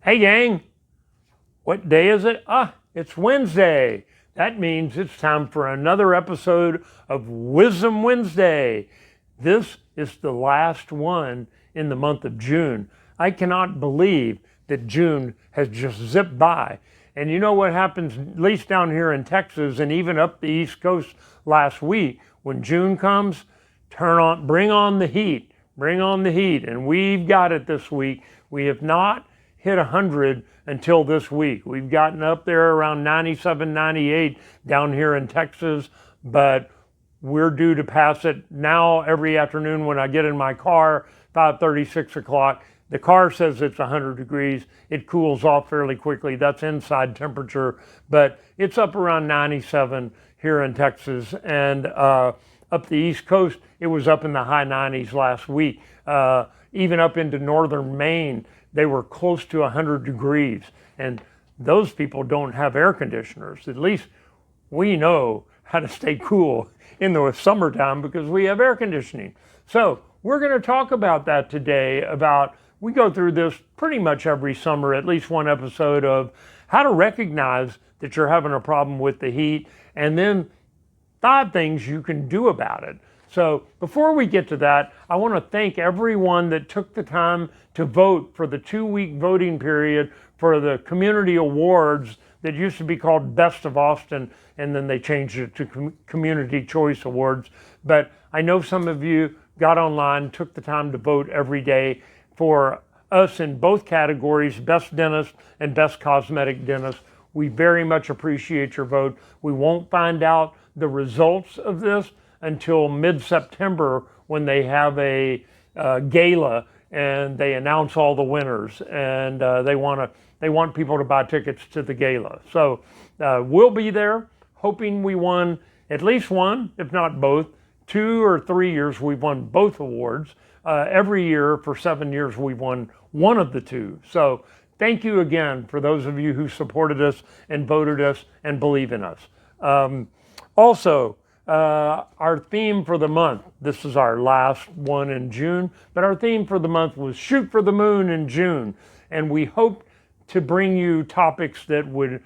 Hey gang, what day is it? It's Wednesday. That means it's time for another episode of Wisdom Wednesday. This is the last one in the month of June. I cannot believe that June has just zipped by. And you know what happens, at least down here in Texas and even up the East Coast last week, when June comes, bring on the heat, and we've got it this week. We have not hit 100 until this week. We've gotten up there around 97, 98 down here in Texas, but we're due to pass it now every afternoon when I get in my car, 5:30, 6 o'clock. The car says it's 100 degrees. It cools off fairly quickly. That's inside temperature, but it's up around 97 here in Texas. And up the East Coast, it was up in the high 90s last week. Even up into northern Maine, they were close to 100 degrees. And those people don't have air conditioners. At least we know how to stay cool in the summertime because we have air conditioning. So we're going to talk about that today. We go through this pretty much every summer, at least one episode of how to recognize that you're having a problem with the heat, and then 5 things you can do about it. So before we get to that, I want to thank everyone that took the time to vote for the 2-week voting period for the community awards that used to be called Best of Austin, and then they changed it to Community Choice Awards. But I know some of you got online, took the time to vote every day for us in both categories, Best Dentist and Best Cosmetic Dentist. We very much appreciate your vote. We won't find out the results of this until mid-September when they have a gala and they announce all the winners, and they want people to buy tickets to the gala. So we'll be there, hoping we won at least one, if not both. 2 or 3 years we've won both awards. Every year for 7 years we've won one of the 2. So thank you again for those of you who supported us and voted us and believe in us. Also, our theme for the month, this is our last one in June, but our theme for the month was Shoot for the Moon in June. And we hope to bring you topics that would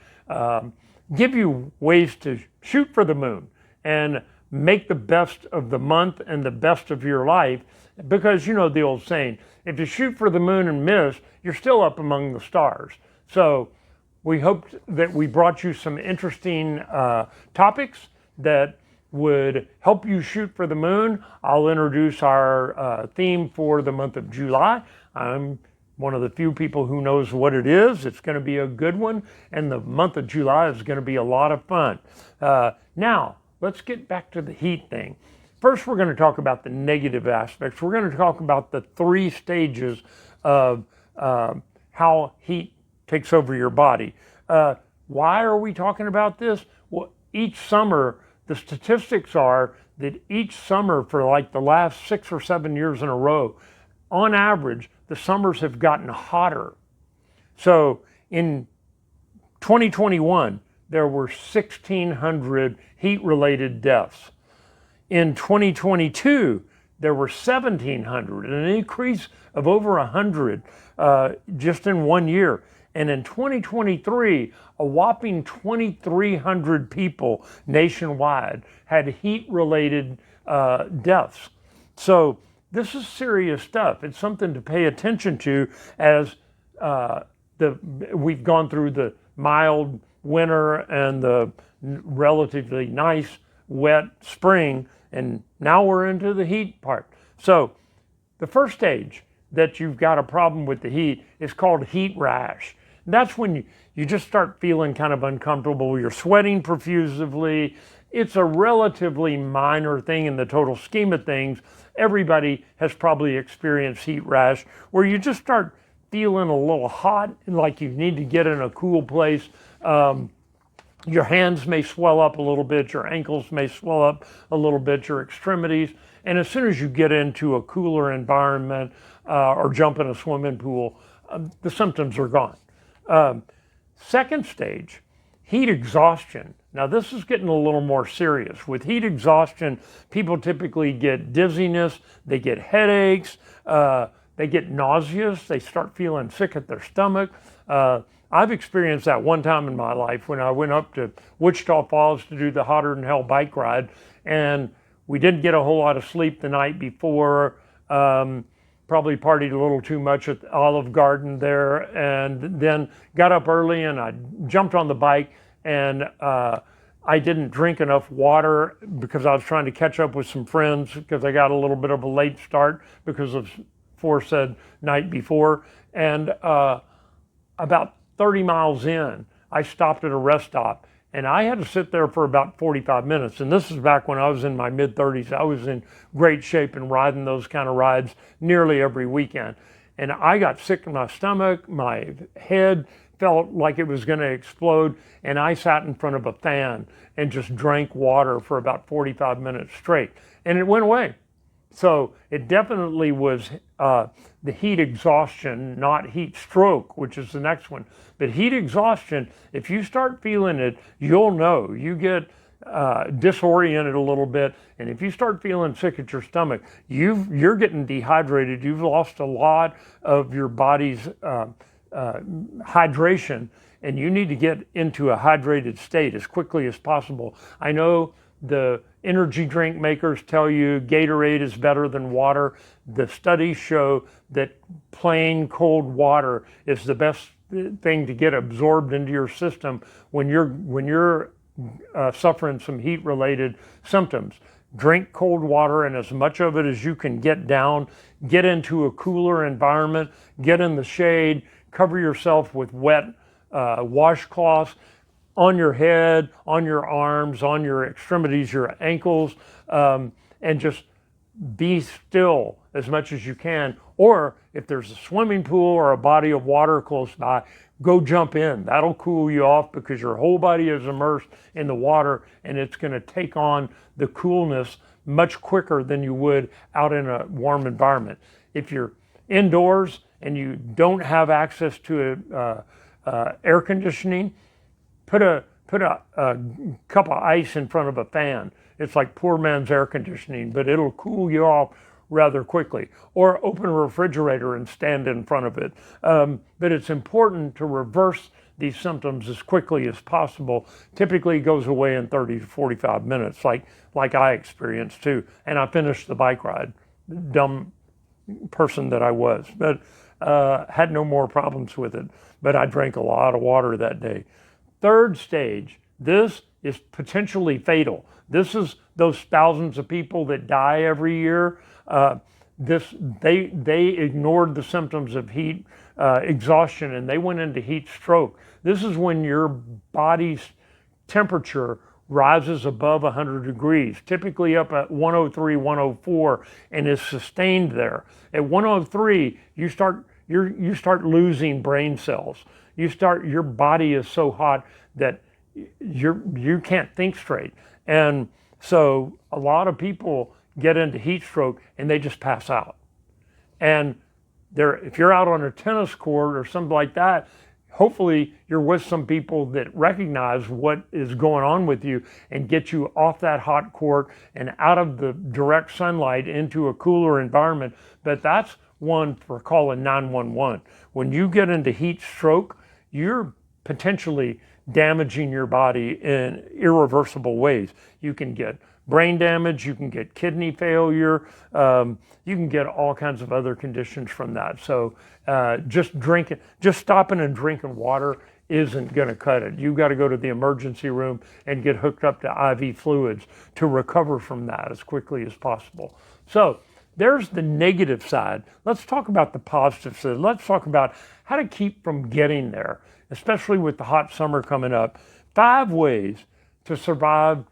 give you ways to shoot for the moon and make the best of the month and the best of your life. Because you know the old saying, if you shoot for the moon and miss, you're still up among the stars. So we hoped that we brought you some interesting topics that would help you shoot for the moon. I'll introduce our theme for the month of July. I'm one of the few people who knows what it is. It's going to be a good one, and the month of July is going to be a lot of fun. Now, let's get back to the heat thing. First, we're going to talk about the negative aspects. We're going to talk about the 3 stages of how heat takes over your body. Why are we talking about this? Well, each summer, the statistics are that each summer for like the last 6 or 7 years in a row, on average, the summers have gotten hotter. So in 2021, there were 1,600 heat-related deaths. In 2022, there were 1,700, an increase of over 100 just in 1 year. And in 2023, a whopping 2,300 people nationwide had heat-related deaths. So this is serious stuff. It's something to pay attention to as we've gone through the mild winter and the relatively nice wet spring, and now we're into the heat part. So the first stage that you've got a problem with the heat is called heat rash. That's when you just start feeling kind of uncomfortable. You're sweating profusively. It's a relatively minor thing in the total scheme of things. Everybody has probably experienced heat rash where you just start feeling a little hot and like you need to get in a cool place. Your hands may swell up a little bit, your ankles may swell up a little bit, your extremities. And as soon as you get into a cooler environment or jump in a swimming pool, the symptoms are gone. Second stage, heat exhaustion. Now this is getting a little more serious. With heat exhaustion, people typically get dizziness, they get headaches, they get nauseous, they start feeling sick at their stomach. I've experienced that one time in my life when I went up to Wichita Falls to do the Hotter Than Hell bike ride, and we didn't get a whole lot of sleep the night before. Probably partied a little too much at the Olive Garden there, and then got up early and I jumped on the bike, and I didn't drink enough water because I was trying to catch up with some friends because I got a little bit of a late start because of aforesaid night before. And about 30 miles in, I stopped at a rest stop, and I had to sit there for about 45 minutes. And this is back when I was in my mid-30s. I was in great shape and riding those kind of rides nearly every weekend. And I got sick in my stomach, my head felt like it was going to explode, and I sat in front of a fan and just drank water for about 45 minutes straight. And it went away. So it definitely was the heat exhaustion, not heat stroke, which is the next one. But heat exhaustion, if you start feeling it, you'll know. You get disoriented a little bit, and if you start feeling sick at your stomach, you're getting dehydrated. You've lost a lot of your body's hydration, and you need to get into a hydrated state as quickly as possible. I know the energy drink makers tell you Gatorade is better than water. The studies show that plain cold water is the best thing to get absorbed into your system when you're suffering some heat-related symptoms. Drink cold water, and as much of it as you can get down. Get into a cooler environment. Get in the shade. Cover yourself with wet washcloths on your head, on your arms, on your extremities, your ankles, and just be still as much as you can. Or if there's a swimming pool or a body of water close by, go jump in. That'll cool you off because your whole body is immersed in the water, and it's going to take on the coolness much quicker than you would out in a warm environment. If you're indoors and you don't have access to air conditioning, put a cup of ice in front of a fan. It's like poor man's air conditioning, but it'll cool you off rather quickly. Or open a refrigerator and stand in front of it. But it's important to reverse these symptoms as quickly as possible. Typically it goes away in 30 to 45 minutes, like I experienced too. And I finished the bike ride, dumb person that I was, but had no more problems with it. But I drank a lot of water that day. Third stage, this is potentially fatal. This is those thousands of people that die every year. They ignored the symptoms of heat exhaustion, and they went into heat stroke. This is when your body's temperature rises above 100 degrees, typically up at 103, 104, and is sustained there. At 103, you start losing brain cells. Your body is so hot that you can't think straight. And so a lot of people get into heat stroke and they just pass out. And if you're out on a tennis court or something like that, hopefully you're with some people that recognize what is going on with you and get you off that hot court and out of the direct sunlight into a cooler environment. But that's one for calling 911. When you get into heat stroke, you're potentially damaging your body in irreversible ways. You can get brain damage, you can get kidney failure, you can get all kinds of other conditions from that. So just stopping and drinking water isn't going to cut it. You've got to go to the emergency room and get hooked up to IV fluids to recover from that as quickly as possible. So there's the negative side. Let's talk about the positive side. Let's talk about how to keep from getting there, especially with the hot summer coming up. 5 ways to survive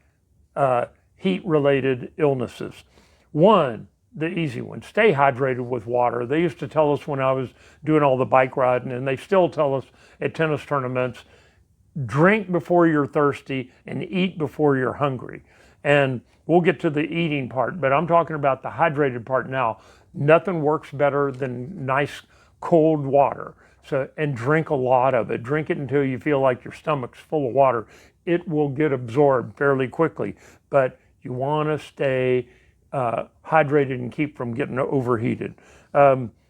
heat-related illnesses. 1, the easy one, stay hydrated with water. They used to tell us when I was doing all the bike riding, and they still tell us at tennis tournaments, drink before you're thirsty and eat before you're hungry. And we'll get to the eating part, but I'm talking about the hydrated part now. Nothing works better than nice cold water. And drink a lot of it. Drink it until you feel like your stomach's full of water. It will get absorbed fairly quickly, but you want to stay hydrated and keep from getting overheated.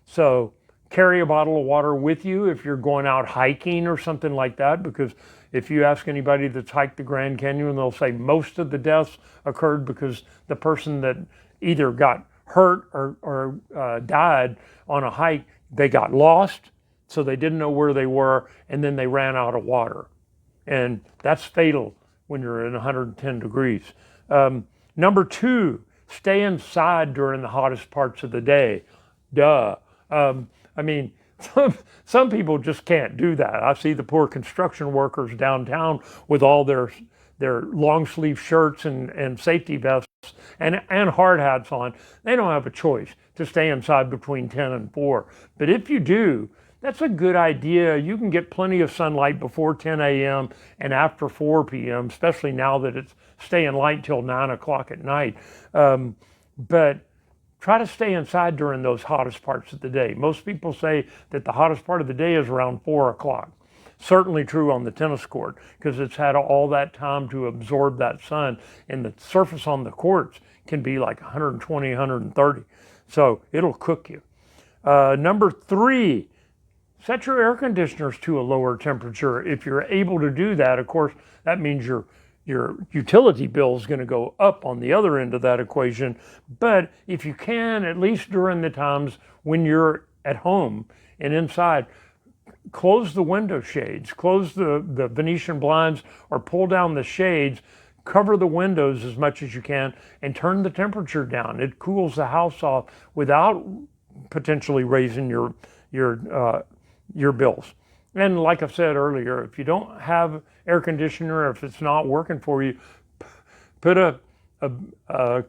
So carry a bottle of water with you if you're going out hiking or something like that, because if you ask anybody that's hiked the Grand Canyon, they'll say most of the deaths occurred because the person that either got hurt or died on a hike, they got lost, so they didn't know where they were, and then they ran out of water. And that's fatal when you're in 110 degrees. Number 2, stay inside during the hottest parts of the day. Duh. I mean, some people just can't do that. I see the poor construction workers downtown with all their long sleeve shirts and safety vests and hard hats on. They don't have a choice to stay inside between 10 and 4. But if you do, that's a good idea. You can get plenty of sunlight before 10 a.m. and after 4 p.m., especially now that it's staying light till 9 o'clock at night. But try to stay inside during those hottest parts of the day. Most people say that the hottest part of the day is around 4 o'clock. Certainly true on the tennis court, because it's had all that time to absorb that sun, and the surface on the courts can be like 120, 130. So it'll cook you. Number 3, set your air conditioners to a lower temperature. If you're able to do that, of course, that means your utility bill is going to go up on the other end of that equation. But if you can, at least during the times when you're at home and inside, close the window shades, close the Venetian blinds, or pull down the shades, cover the windows as much as you can, and turn the temperature down. It cools the house off without potentially raising your bills. And like I said earlier, if you don't have air conditioner, if it's not working for you, put a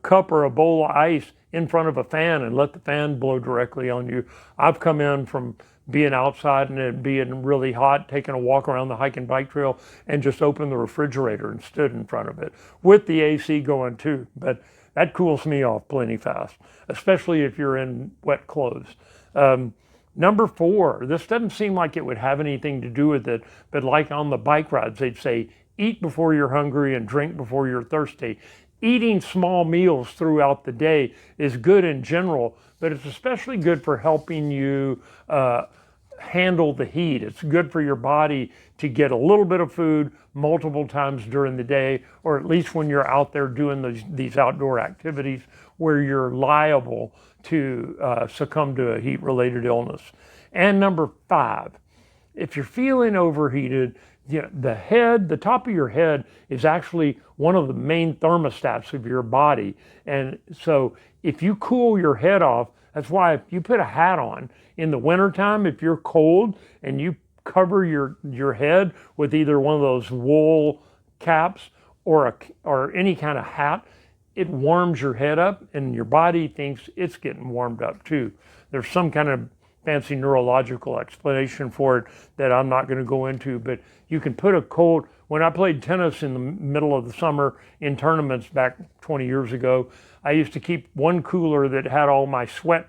cup or a bowl of ice in front of a fan and let the fan blow directly on you. I've come in from being outside and it being really hot, taking a walk around the hike and bike trail, and just opened the refrigerator and stood in front of it with the AC going too. But that cools me off plenty fast, especially if you're in wet clothes. Number 4, this doesn't seem like it would have anything to do with it, but like on the bike rides, they'd say, eat before you're hungry and drink before you're thirsty. Eating small meals throughout the day is good in general, but it's especially good for helping you handle the heat. It's good for your body to get a little bit of food multiple times during the day, or at least when you're out there doing these outdoor activities where you're liable to succumb to a heat-related illness. And number 5, if you're feeling overheated, the top of your head is actually one of the main thermostats of your body. And so if you cool your head off, that's why if you put a hat on in the wintertime, if you're cold and you cover your head with either one of those wool caps or any kind of hat, it warms your head up and your body thinks it's getting warmed up too. There's some kind of fancy neurological explanation for it that I'm not going to go into, but you can put a cold. When I played tennis in the middle of the summer in tournaments back 20 years ago, I used to keep one cooler that had all my sweat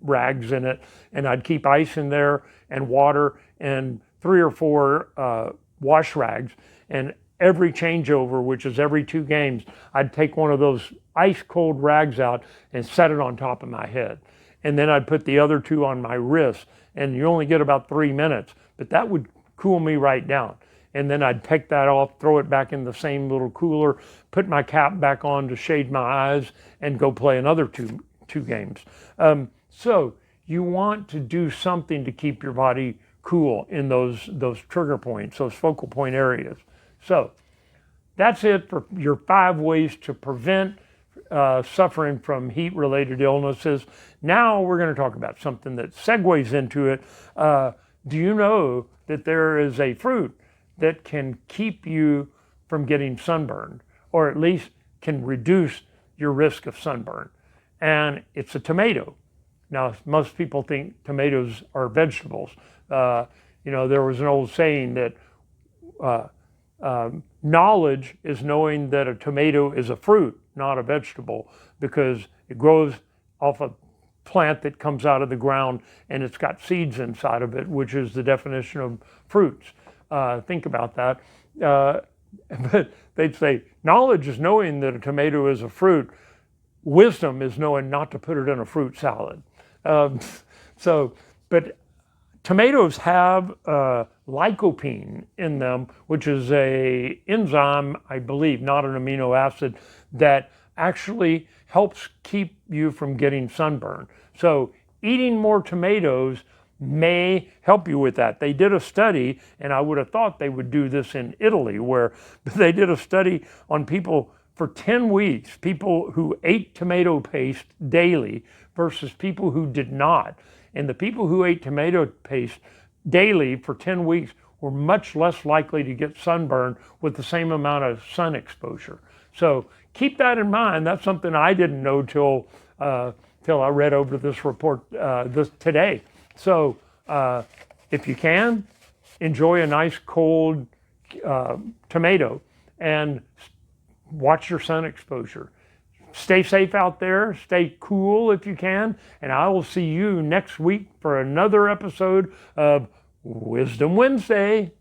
rags in it, and I'd keep ice in there and water and 3 or 4 wash rags, and every changeover, which is every 2 games, I'd take one of those ice cold rags out and set it on top of my head. And then I'd put the other 2 on my wrists, and you only get about 3 minutes, but that would cool me right down. And then I'd take that off, throw it back in the same little cooler, put my cap back on to shade my eyes, and go play another two games. So you want to do something to keep your body cool in those trigger points, those focal point areas. So that's it for your 5 ways to prevent suffering from heat-related illnesses. Now we're going to talk about something that segues into it. Do you know that there is a fruit that can keep you from getting sunburned, or at least can reduce your risk of sunburn? And it's a tomato. Now, most people think tomatoes are vegetables. There was an old saying that knowledge is knowing that a tomato is a fruit, not a vegetable, because it grows off a plant that comes out of the ground and it's got seeds inside of it, which is the definition of fruits. Think about that. But they'd say knowledge is knowing that a tomato is a fruit. Wisdom is knowing not to put it in a fruit salad. So, but tomatoes have lycopene in them, which is a enzyme, I believe, not an amino acid, that actually helps keep you from getting sunburn. So eating more tomatoes may help you with that. They did a study, and I would have thought they would do this in Italy, where they did a study on people for 10 weeks, people who ate tomato paste daily versus people who did not. And the people who ate tomato paste daily for 10 weeks were much less likely to get sunburn with the same amount of sun exposure. So keep that in mind. That's something I didn't know till I read over this report today. So if you can, enjoy a nice cold tomato and watch your sun exposure. Stay safe out there, stay cool if you can, and I will see you next week for another episode of Wisdom Wednesday.